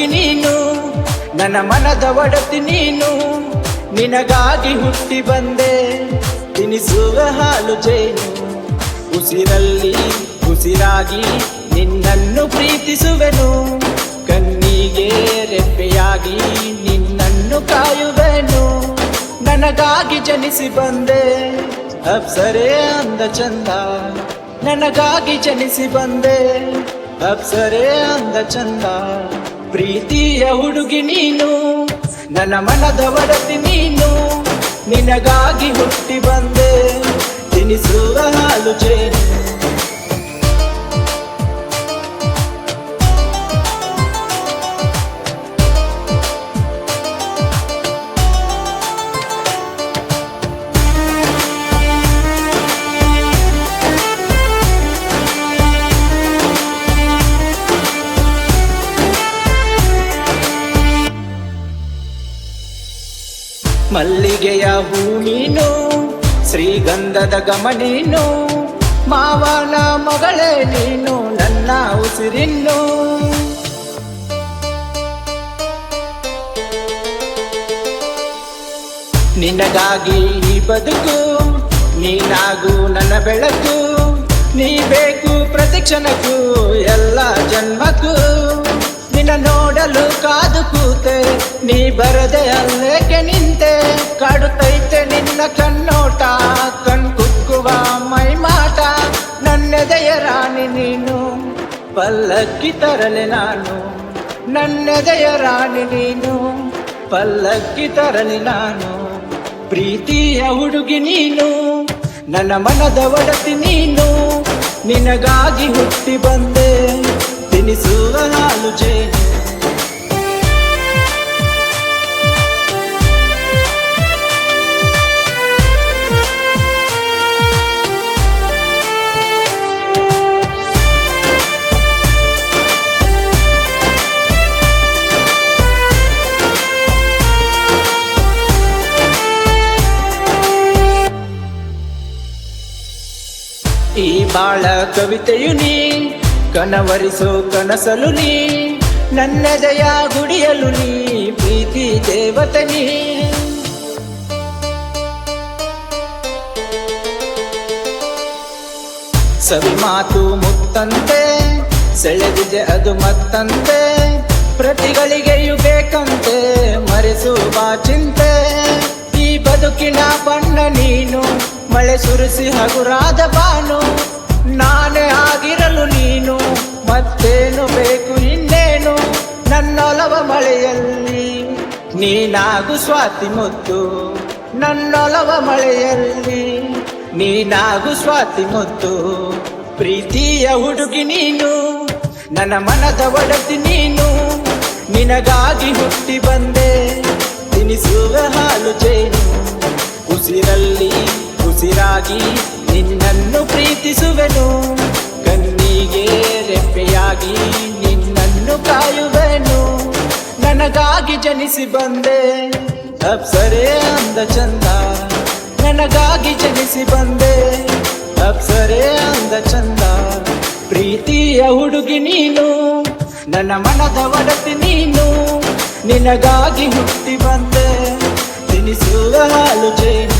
ಹುಡುಗಿ ನೀನು, ನನ್ನ ಮನದ ಒಡತಿ ನೀನು. ನಿನಗಾಗಿ ಹುಟ್ಟಿ ಬಂದೆ, ತಿನಿಸುವ ಹಾಲು ಜೇನು. ಉಸಿರಲ್ಲಿ ಉಸಿರಾಗಿ ನಿನ್ನನ್ನು ಪ್ರೀತಿಸುವೆನು. ಕಣ್ಣಿಗೆ ರೆಪ್ಪೆಯಾಗಿ ನಿನ್ನನ್ನು ಕಾಯುವೆನು. ನನಗಾಗಿ ಜನಿಸಿ ಬಂದೆ, ಅಪ್ಸರೆ ಅಂದ ಚಂದ. ನನಗಾಗಿ ಜನಿಸಿ ಬಂದೆ, ಅಪ್ಸರೆ ಅಂದ ಚಂದ. ಪ್ರೀತಿಯ ಹುಡುಗಿ ನೀನು, ನನ್ನ ಮನದ ಒಡತಿ ನೀನು. ನಿನಗಾಗಿ ಹುಟ್ಟಿ ಬಂದೆ, ತಿನಿಸುವ ಹಾಲು ಜೇನು. ಮಲ್ಲಿಗೆಯ ಹೂ ನೀನು, ಶ್ರೀಗಂಧದ ಘಮ ನೀನು. ಮಾವನ ಮಗಳೇ ನೀನು, ನನ್ನ ಉಸಿರಿನ್ನು. ನಿನಗಾಗಿ ಈ ಬದುಕು, ನೀನಾಗು ನನ್ನ ಬೆಳಕು. ನೀ ಬೇಕು ಪ್ರತಿ ಕ್ಷಣಕ್ಕೂ, ಎಲ್ಲ ಜನ್ಮಕ್ಕೂ. ನಿನ್ನ ನೋಡಲು ಕಾದು ಕೂತೆ, ನೀ ಬರದೆ ಅಲ್ಲೇಕೆ ನಿಂತೆ. ಕಾಡುತ್ತೈತೆ ನಿನ್ನ ಕಣ್ಣೋಟ, ಕಣ್ಕುಕ್ಕುವ ಮೈಮಾಟ. ನನ್ನೆದೆಯ ರಾಣಿ ನೀನು, ಪಲ್ಲಕ್ಕಿ ತರಲೆ ನಾನು. ನನ್ನೆದೆಯ ರಾಣಿ ನೀನು, ಪಲ್ಲಕ್ಕಿ ತರಲೆ ನಾನು. ಪ್ರೀತಿಯ ಹುಡುಗಿ ನೀನು, ನನ್ನ ಮನದ ಒಡತಿ ನೀನು. ನಿನಗಾಗಿ ಹುಟ್ಟಿ ಬಂದೆ, ತಿನಿಸುವ ಹಾಲು ಜೇನು. ಈ ಬಾಳ ಕವಿತೆಯು ನೀ, ಕನವರಿಸೋ ಕನಸಲು ನೀ. ನನ್ನೆದೆಯ ಗುಡಿಯಲು ನೀ, ಪ್ರೀತಿ ದೇವತೆ ನೀ. ಸವಿ ಮಾತು ಮುತ್ತಂತೆ, ಸೆಳೆದಿದೆ ಅದು ಮತ್ತಂತೆ. ಪ್ರತಿಗಳಿಗೆಯೂ ಬೇಕಂತೆ, ಮರೆಸುವ ಚಿಂತೆ. ಈ ಬದುಕಿನ ಬಣ್ಣ ನೀನು, ಮಳೆ ಸುರಿಸಿ ಹಗುರಾದ ಬಾನು. ನಾನೇ ಆಗಿರಲು ನೀನು, ಮತ್ತೇನು ಬೇಕು ಇನ್ನೇನು. ನನ್ನೊಲವ ಮಳೆಯಲ್ಲಿ ನೀನಾಗು ಸ್ವಾತಿ ಮುತ್ತು. ನನ್ನೊಲವ ಮಳೆಯಲ್ಲಿ ನೀನಾಗು ಸ್ವಾತಿ ಮುತ್ತು. ಪ್ರೀತಿಯ ಹುಡುಗಿ ನೀನು, ನನ್ನ ಮನದ ಒಡತಿ ನೀನು. ನಿನಗಾಗಿ ಹುಟ್ಟಿ ಬಂದೆ, ತಿನಿಸುವ ಹಾಲು ಜೇನು. ಉಸಿರಲ್ಲಿ ಉಸಿರಾಗಿ ನಿನ್ನನ್ನು ಪ್ರೀತಿಸುವೆನು. ಕಣ್ಣಿಗೆ ರೆಪ್ಪೆಯಾಗಿ ನಿನ್ನನ್ನು ಕಾಯುವೆನು. ನನಗಾಗಿ ಜನಿಸಿ ಬಂದೆ, ಅಪ್ಸರೆ ಅಂದ ಚಂದ. ನನಗಾಗಿ ಜನಿಸಿ ಬಂದೆ, ಅಪ್ಸರೆ ಅಂದ ಚಂದ. ಪ್ರೀತಿಯ ಹುಡುಗಿ ನೀನು, ನನ್ನ ಮನದ ಒಡತಿ ನೀನು. ನಿನಗಾಗಿ ಹುಟ್ಟಿ ಬಂದೆ, ತಿನಿಸುವ ಹಾಲು ಜೇನು.